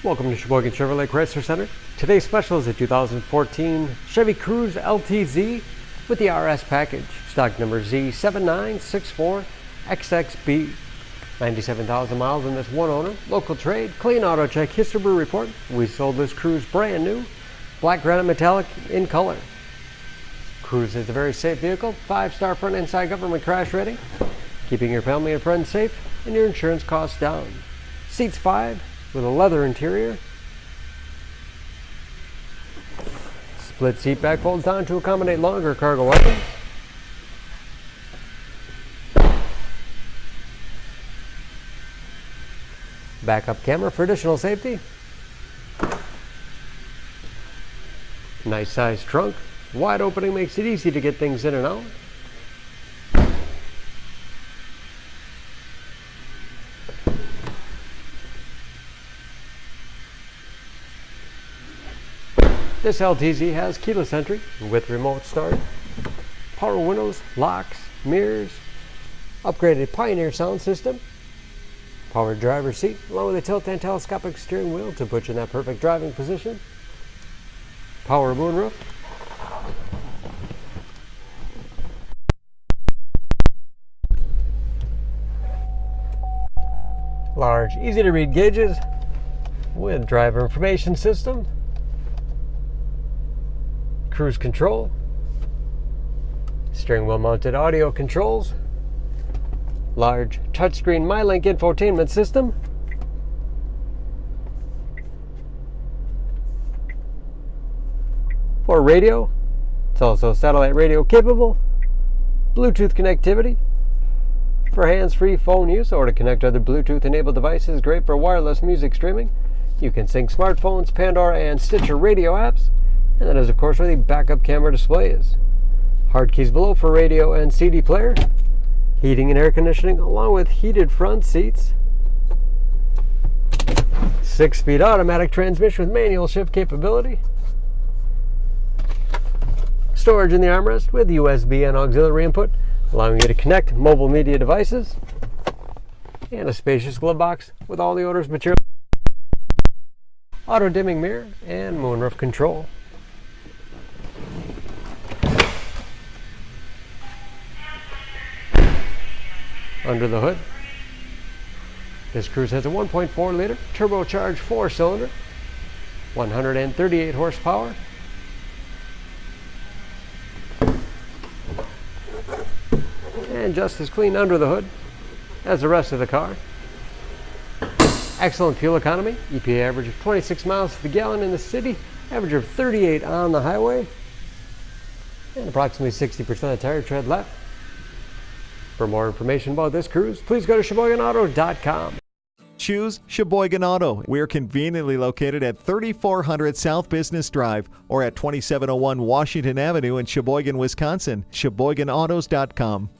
Welcome to Sheboygan Chevrolet Chrysler Center. Today's special is a 2014 Chevy Cruze LTZ with the RS package. Stock number Z7964XXB. 97,000 miles in this one owner. Local trade, clean auto check history report. We sold this Cruze brand new, black granite metallic in color. Cruze is a very safe vehicle, 5-star front and side government crash rating, keeping your family and friends safe and your insurance costs down. Seats 5 with a leather interior. Split seat back folds down to accommodate longer cargo items. Backup camera for additional safety. Nice sized trunk. Wide opening makes it easy to get things in and out. This LTZ has keyless entry with remote start, power windows, locks, mirrors, upgraded Pioneer sound system, power driver's seat, along with a tilt and telescopic steering wheel to put you in that perfect driving position, power moonroof, large, easy to read gauges with driver information system, cruise control, steering wheel mounted audio controls, large touchscreen MyLink infotainment system, for radio, it's also satellite radio capable, Bluetooth connectivity for hands-free phone use or to connect other Bluetooth enabled devices, great for wireless music streaming. You can sync smartphones, Pandora and Stitcher radio apps. And that is, of course, where the backup camera display is. Hard keys below for radio and CD player. Heating and air conditioning, along with heated front seats. 6-speed automatic transmission with manual shift capability. Storage in the armrest with USB and auxiliary input, allowing you to connect mobile media devices. And a spacious glove box with all the owner's material. Auto dimming mirror and moonroof control. Under the hood, this Cruze has a 1.4 liter turbocharged 4-cylinder, 138 horsepower, and just as clean under the hood as the rest of the car. Excellent fuel economy, EPA average of 26 miles to the gallon in the city, average of 38 on the highway, and approximately 60% of tire tread left. For more information about this Cruze, please go to SheboyganAuto.com. Choose Sheboygan Auto. We're conveniently located at 3400 South Business Drive or at 2701 Washington Avenue in Sheboygan, Wisconsin. SheboyganAutos.com.